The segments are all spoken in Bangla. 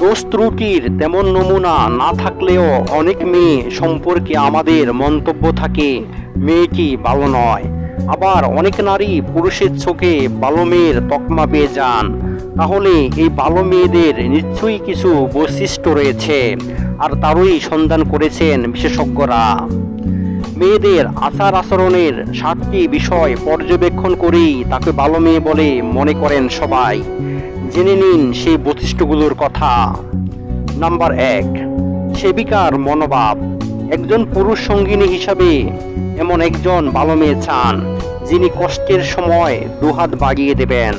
দোষ ত্রুটির তেমন নমুনা না থাকলেও অনেক মেয়ে সম্পর্কে আমাদের মন্তব্য থাকে মেয়েটি ভালো নয়। আবার অনেক নারী পুরুষের চোখে ভালো মেয়ের তকমা পেয়ে যান। তাহলে এই ভালো মেয়েদের নিশ্চয়ই কিছু বৈশিষ্ট্য রয়েছে, আর তারই সন্ধান করেছেন বিশেষজ্ঞরা। মেয়েদের আচার আচরণের 7টি বিষয় পর্যবেক্ষণ করেই তাকে ভালো মেয়ে বলে মনে করেন সবাই। জেনে নিন সেই বৈশিষ্ট্যগুলোর কথা। নাম্বার 1, সেবিকার মনোভাব। একজন পুরুষ সঙ্গিনী হিসাবে এমন একজন ভালো মেয়ে চান, যিনি কষ্টের সময় দুহাত বাড়িয়ে দেবেন,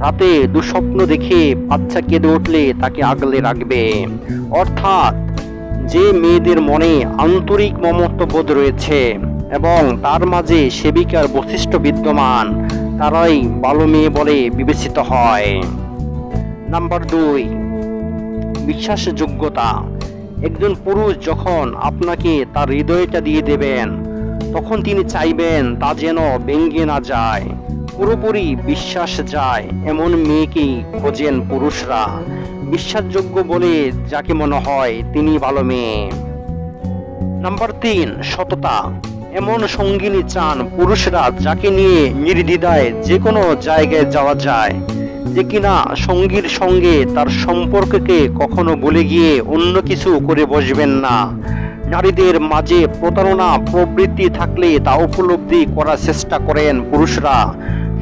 রাতে দুঃস্বপ্ন দেখে বাচ্চা কেঁদে উঠলে তাকে আগলে রাখবে। অর্থাৎ যে মেয়েদের মনে আন্তরিক মমত্ববোধ রয়েছে এবং তার মাঝে সেবিকার বৈশিষ্ট্য বিদ্যমান, তারাই ভালো মেয়ে বলে বিবেচিত হয়। নাম্বার 2, বিশ্বাসযোগ্যতা। একজন পুরুষ যখন আপনাকে তার হৃদয়টা দিয়ে দেবেন, তখন তিনি চাইবেন তা যেন ভেঙে না যায়, পুরোপুরি বিশ্বাস যায় এমন মেয়েকেই খোঁজেন পুরুষরা। বিশ্বাসযোগ্য বলে যাকে মনে হয় তিনি ভালো মেয়ে। নাম্বার 3, সততা। এমন সঙ্গিনী চান পুরুষরা যাকে নিয়ে নির্দ্বিধায় যে কোনো জায়গায় যাওয়া যায়, যে কিনা সঙ্গীর সঙ্গে তার সম্পর্ককে কখনো ভুলে গিয়ে অন্য কিছু করে বসবেন না। নারীদের মাঝে প্রতারণা প্রবৃত্তি থাকলে তা উপলব্ধি করার চেষ্টা করেন পুরুষরা।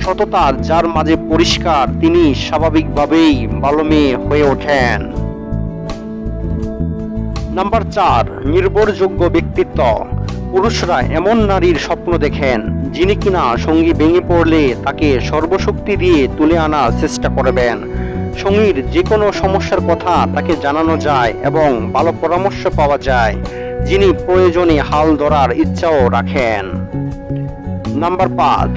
সততা যার মাঝে পরিষ্কার, তিনি স্বাভাবিকভাবেই ভালো মেয়ে হয়ে ওঠেন। নাম্বার 4, নির্ভরযোগ্য ব্যক্তিত্ব। পুরুষরা এমন নারীর স্বপ্ন দেখেন, যিনি কিনা সঙ্গী ভেঙে পড়লে তাকে সর্বশক্তি দিয়ে তুলে আনার চেষ্টা করবেন। সঙ্গীর যে কোনো সমস্যার কথা তাকে জানানো যায় এবং ভালো পরামর্শ পাওয়া যায়, যিনি প্রয়োজনে হাল ধরার ইচ্ছাও রাখেন। নাম্বার 5,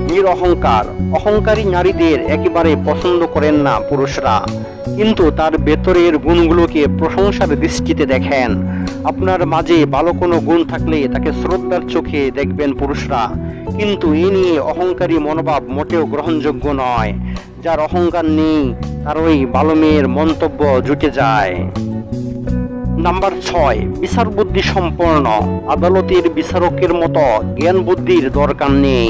নিরহংকার। অহংকারী নারীদের একেবারে পছন্দ করেন না পুরুষরা, কিন্তু তার ভেতরের গুণগুলোকে প্রশংসার দৃষ্টিতে দেখেন। আপনার মাঝে ভালো কোনো গুণ থাকলে তাকে শ্রদ্ধার চোখে দেখবেন পুরুষরা, কিন্তু এ নিয়ে অহংকারী মনোভাব মোটেও গ্রহণযোগ্য নয়। যার অহংকার নেই তার ওই ভালো মেয়ের মন্তব্য জুটে যায়। নাম্বার 6, বিচার বুদ্ধি সম্পন্ন। আদালতের বিচারকের মতো জ্ঞান বুদ্ধির দরকার নেই,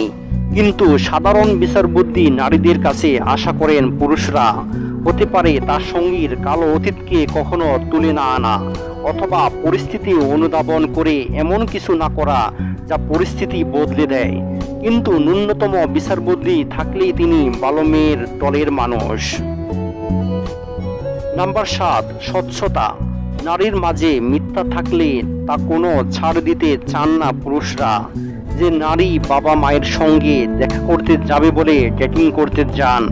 কিন্তু সাধারণ বিচার বুদ্ধি নারীদের কাছে আশা করেন পুরুষরা। হতে পারে তার সঙ্গীর কালো অতীতকে কখনো তুলে না আনা, অথবা পরিস্থিতি অনুধাবন করে এমন কিছু না করা যা পরিস্থিতি বদলে দেয়, কিন্তু ন্যূনতম বিচার বুদ্ধি থাকলেই তিনি ভালো মেয়ের দলের মানুষ। নাম্বার 7, স্বচ্ছতা। নারীর মাঝে মিথ্যা থাকলে তা কোনো ছাড় দিতে চান না পুরুষরা। যে নারী বাবা মায়ের সঙ্গে দেখা করতে যাবে বলে ডেটিং করতে যান,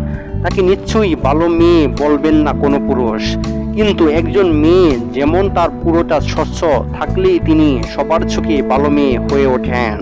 তাকে নিশ্চয়ই ভালো মেয়ে বলবেন না কোনো পুরুষ। কিন্তু একজন মেয়ে যেমন তার পুরোটা স্বচ্ছ থাকলেই তিনি সবার চোখে ভালো মেয়ে হয়ে ওঠেন।